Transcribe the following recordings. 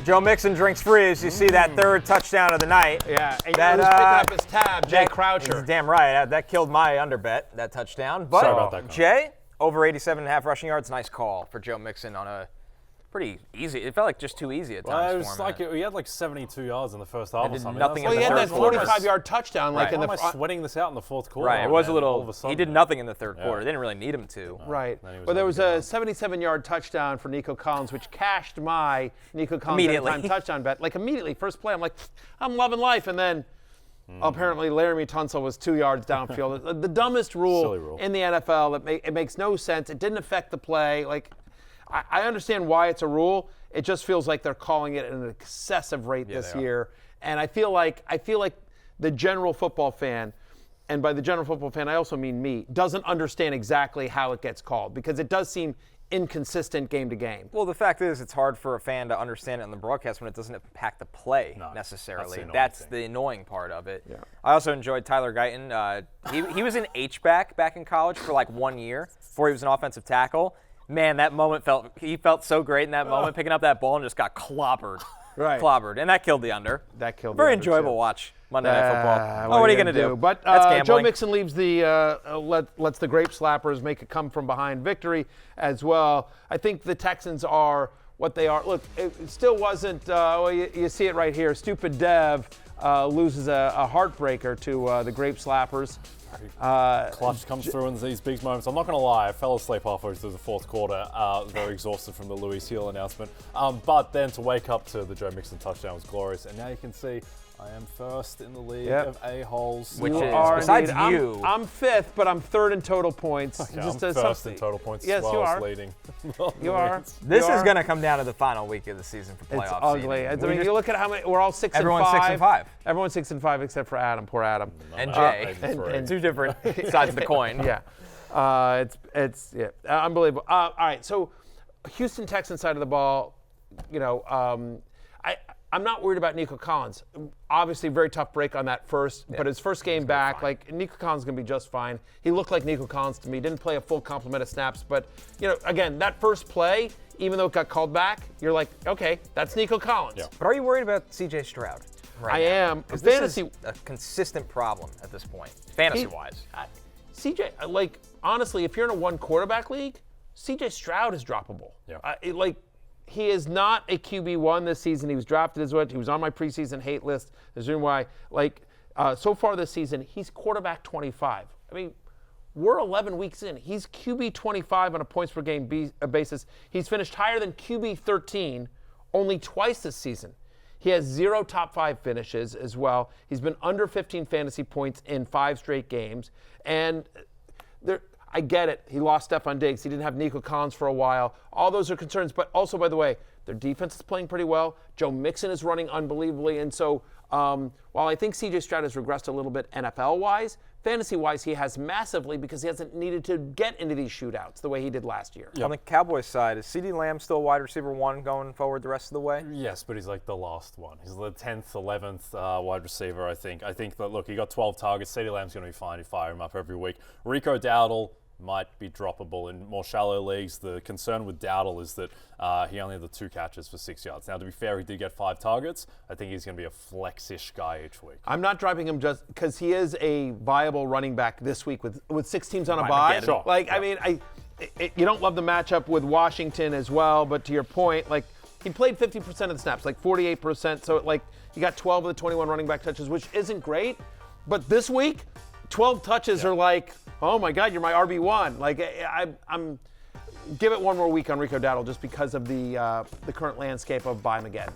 Joe Mixon drinks free as you see that third touchdown of the night. Yeah, and that, who's picking up his tab? Jay Croucher. He's damn right. That killed my underbet, that touchdown. But Sorry about that, Jay, over 87.5 rushing yards. Nice call for Joe Mixon on a pretty easy. It felt like just too easy at times Well, it was for him. he had like 72 yards in the first half or did something. nothing Well, he had that third quarter. 45-yard touchdown. Right. Like in Why the am I sweating this out in the fourth quarter? Right, it was man? a little. All of a sudden, He did nothing in the third quarter. They didn't really need him to. Right. Then he was Well, there was a having 77-yard touchdown for Nico Collins, which cashed my Nico Collins Immediately. anytime touchdown bet. Like immediately, first play, I'm like, I'm loving life. And then apparently Laramie Tunsil was 2 yards downfield. The dumbest Silly rule rule. in the NFL. It makes no sense. It didn't affect the play. Like, I understand why it's a rule. It just feels like they're calling it at an excessive rate this year. And I feel like the general football fan, and by the general football fan I also mean me, doesn't understand exactly how it gets called because it does seem inconsistent game to game. Well, the fact is, it's hard for a fan to understand it on the broadcast when it doesn't impact the play necessarily. That's the annoying part of it. Yeah. I also enjoyed Tyler Guyton. He was an H-back back in college for like 1 year before he was an offensive tackle. Man, that moment he felt so great in that moment, picking up that ball and just got clobbered. Right. Clobbered, and that killed the under. That killed Very the under, enjoyable too. watch Monday Night Football. What What are you going to do? But That's gambling. Joe Mixon leaves lets the Grape Slappers make a come-from-behind victory as well. I think the Texans are what they are. Look, it still wasn't, you see it right here. Stupid Dev loses a heartbreaker to the Grape Slappers. Clutch comes through in these big moments. I'm not going to lie, I fell asleep halfway through the fourth quarter, very exhausted from the Louis Hill announcement. But then to wake up to the Joe Mixon touchdown was glorious. And now you can see I am first in the league of a-holes. Which You is, are besides indeed. you. I'm fifth, but I'm third in total points. Okay, Just I'm as first something. in total points Yes, as well you as are. leading. You are. This You is are. going to come down to the final week of the season for playoff It's ugly. seeding. I mean, you look at how many. We're all 6 and 5. Everyone's 6 and 5. Everyone's 6 and 5 except for Adam. Poor Adam. And Jay. and Two different sides of the coin. Yeah. It's unbelievable. All right. So, Houston Texans side of the ball. You know, I'm not worried about Nico Collins. Obviously, very tough break on that first, but his first game back, like Nico Collins is going to be just fine. He looked like Nico Collins to me. Didn't play a full complement of snaps, but you know, again, that first play, even though it got called back, you're like, okay, that's Nico Collins. Yeah. But are you worried about C.J. Stroud? I am. Because Fantasy. this is a consistent problem at this point, fantasy-wise. CJ, like, honestly, if you're in a one quarterback league, CJ Stroud is droppable. Yeah. He is not a QB1 this season. He was drafted as what? He was on my preseason hate list. There's a reason why. So far this season, he's quarterback 25. I mean, we're 11 weeks in. He's QB 25 on a points per game basis. He's finished higher than QB 13 only twice this season. He has 0 top 5 finishes as well. He's been under 15 fantasy points in 5 straight games. And I get it. He lost Stephon Diggs. He didn't have Nico Collins for a while. All those are concerns. But also, by the way, their defense is playing pretty well. Joe Mixon is running unbelievably. And so while I think C.J. Stroud has regressed a little bit NFL-wise, fantasy-wise he has massively because he hasn't needed to get into these shootouts the way he did last year. On the Cowboys side, is CeeDee Lamb still wide receiver 1 going forward the rest of the way? Yes, but he's like the last one. He's the 10th, 11th wide receiver, I think. I think that, look, he got 12 targets. CeeDee Lamb's going to be fine. You fire him up every week. Rico Dowdle might be droppable in more shallow leagues. The concern with Dowdle is that he only had the 2 catches for 6 yards. Now, to be fair, he did get 5 targets. I think he's going to be a flex-ish guy each week. I'm not dropping him just because he is a viable running back this week with 6 teams on a bye. Sure. I mean, you don't love the matchup with Washington as well, but to your point, like, he played 50% of the snaps, like 48%. So, like, you got 12 of the 21 running back touches, which isn't great. But this week, 12 touches are like, oh my God, you're my RB1. Like, I'm give it one more week on Rico Dowdle just because of the current landscape of buy him again.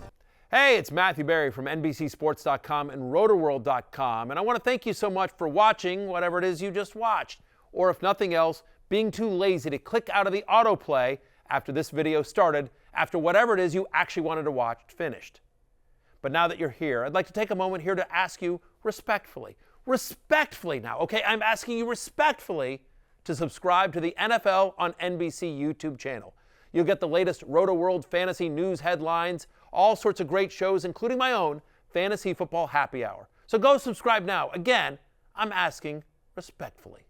Hey, it's Matthew Berry from NBCSports.com and RotoWorld.com, and I want to thank you so much for watching whatever it is you just watched, or if nothing else, being too lazy to click out of the autoplay after this video started, after whatever it is you actually wanted to watch finished. But now that you're here, I'd like to take a moment here to ask you respectfully now, okay? I'm asking you respectfully to subscribe to the NFL on NBC YouTube channel. You'll get the latest Roto-World fantasy news headlines, all sorts of great shows, including my own Fantasy Football Happy Hour. So go subscribe now. Again, I'm asking respectfully.